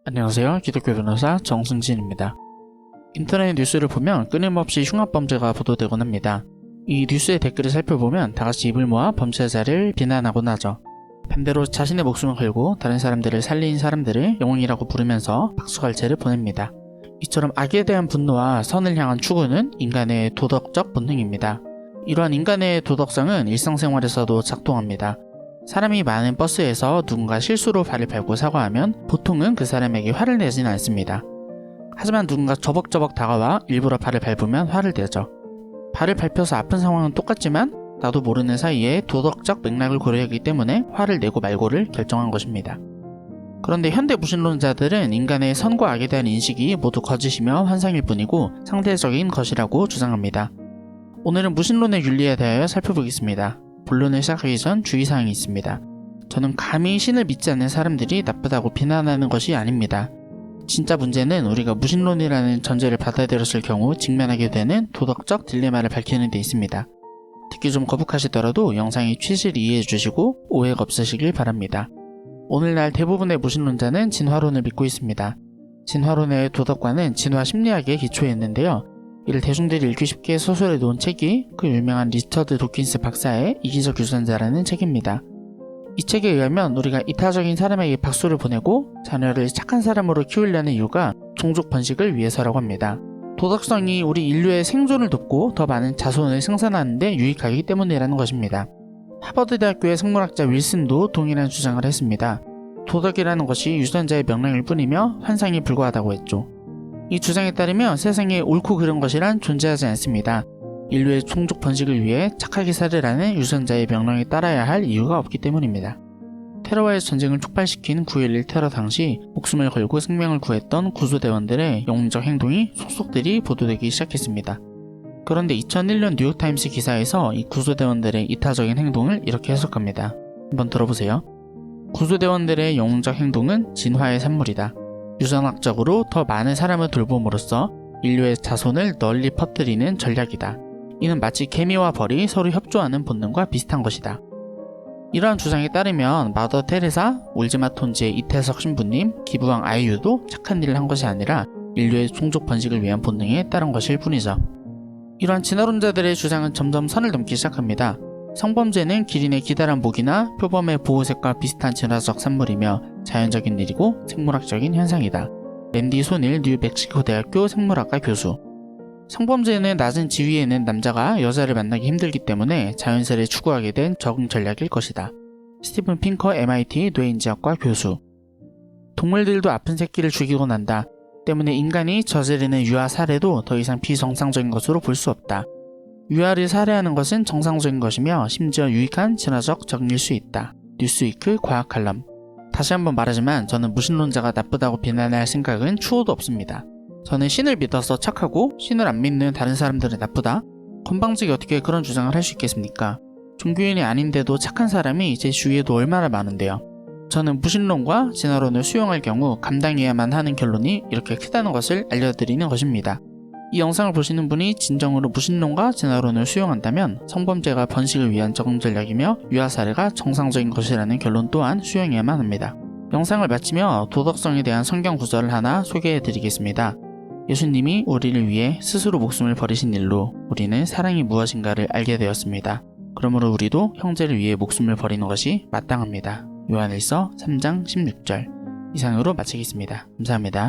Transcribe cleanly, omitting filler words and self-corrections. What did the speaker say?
안녕하세요. 기독교 변호사 정승진입니다. 인터넷 뉴스를 보면 끊임없이 흉악범죄가 보도되곤 합니다. 이 뉴스의 댓글을 살펴보면 다같이 입을 모아 범죄자를 비난하곤 하죠. 반대로 자신의 목숨을 걸고 다른 사람들을 살린 사람들을 영웅이라고 부르면서 박수갈채를 보냅니다. 이처럼 악에 대한 분노와 선을 향한 추구는 인간의 도덕적 본능입니다. 이러한 인간의 도덕성은 일상생활에서도 작동합니다. 사람이 많은 버스에서 누군가 실수로 발을 밟고 사과하면 보통은 그 사람에게 화를 내지는 않습니다. 하지만 누군가 저벅저벅 다가와 일부러 발을 밟으면 화를 내죠. 발을 밟혀서 아픈 상황은 똑같지만 나도 모르는 사이에 도덕적 맥락을 고려하기 때문에 화를 내고 말고를 결정한 것입니다. 그런데 현대 무신론자들은 인간의 선과 악에 대한 인식이 모두 거짓이며 환상일 뿐이고 상대적인 것이라고 주장합니다. 오늘은 무신론의 윤리에 대하여 살펴보겠습니다. 본론을 시작하기 전 주의사항이 있습니다. 저는 감히 신을 믿지 않는 사람들이 나쁘다고 비난하는 것이 아닙니다. 진짜 문제는 우리가 무신론이라는 전제를 받아들였을 경우 직면하게 되는 도덕적 딜레마를 밝히는 데 있습니다. 듣기 좀 거북하시더라도 영상의 취지를 이해해 주시고 오해가 없으시길 바랍니다. 오늘날 대부분의 무신론자는 진화론을 믿고 있습니다. 진화론의 도덕관은 진화 심리학에 기초해 있는데요. 이를 대중들이 읽기 쉽게 소설에 놓은 책이 그 유명한 리처드 도킨스 박사의 이기적 유전자라는 책입니다. 이 책에 의하면 우리가 이타적인 사람에게 박수를 보내고 자녀를 착한 사람으로 키우려는 이유가 종족 번식을 위해서라고 합니다. 도덕성이 우리 인류의 생존을 돕고 더 많은 자손을 생산하는 데 유익하기 때문이라는 것입니다. 하버드 대학교의 생물학자 윌슨도 동일한 주장을 했습니다. 도덕이라는 것이 유전자의 명령일 뿐이며 환상에 불과하다고 했죠. 이 주장에 따르면 세상에 옳고 그른 것이란 존재하지 않습니다. 인류의 종족 번식을 위해 착하게 살으라는 유전자의 명령에 따라야 할 이유가 없기 때문입니다. 테러와의 전쟁을 촉발시킨 9.11 테러 당시 목숨을 걸고 생명을 구했던 구조대원들의 영웅적 행동이 속속들이 보도되기 시작했습니다. 그런데 2001년 뉴욕타임스 기사에서 이 구조대원들의 이타적인 행동을 이렇게 해석합니다. 한번 들어보세요. 구조대원들의 영웅적 행동은 진화의 산물이다. 유전학적으로 더 많은 사람을 돌봄으로써 인류의 자손을 널리 퍼뜨리는 전략이다. 이는 마치 개미와 벌이 서로 협조하는 본능과 비슷한 것이다. 이러한 주장에 따르면 마더 테레사, 울지마 톤지의 이태석 신부님, 기부왕 아이유도 착한 일을 한 것이 아니라 인류의 종족 번식을 위한 본능에 따른 것일 뿐이죠. 이러한 진화론자들의 주장은 점점 선을 넘기 시작합니다. 성범죄는 기린의 기다란 목이나 표범의 보호색과 비슷한 진화적 산물이며 자연적인 일이고 생물학적인 현상이다. 랜디 소닐 뉴멕시코 대학교 생물학과 교수. 성범죄는 낮은 지위에 있는 남자가 여자를 만나기 힘들기 때문에 자연스레 추구하게 된 적응 전략일 것이다. 스티븐 핑커 MIT 뇌인지학과 교수. 동물들도 아픈 새끼를 죽이고 난다. 때문에 인간이 저지르는 유아 살해도 더 이상 비정상적인 것으로 볼 수 없다. 유아를 살해하는 것은 정상적인 것이며 심지어 유익한 진화적 적응일 수 있다. 뉴스위크 과학 칼럼. 다시 한번 말하지만 저는 무신론자가 나쁘다고 비난할 생각은 추호도 없습니다. 저는 신을 믿어서 착하고 신을 안 믿는 다른 사람들은 나쁘다? 건방지게 어떻게 그런 주장을 할 수 있겠습니까? 종교인이 아닌데도 착한 사람이 제 주위에도 얼마나 많은데요. 저는 무신론과 진화론을 수용할 경우 감당해야만 하는 결론이 이렇게 크다는 것을 알려드리는 것입니다. 이 영상을 보시는 분이 진정으로 무신론과 진화론을 수용한다면 성범죄가 번식을 위한 적응 전략이며 유아살해가 정상적인 것이라는 결론 또한 수용해야만 합니다. 영상을 마치며 도덕성에 대한 성경 구절을 하나 소개해드리겠습니다. 예수님이 우리를 위해 스스로 목숨을 버리신 일로 우리는 사랑이 무엇인가를 알게 되었습니다. 그러므로 우리도 형제를 위해 목숨을 버리는 것이 마땅합니다. 요한일서 3장 16절. 이상으로 마치겠습니다. 감사합니다.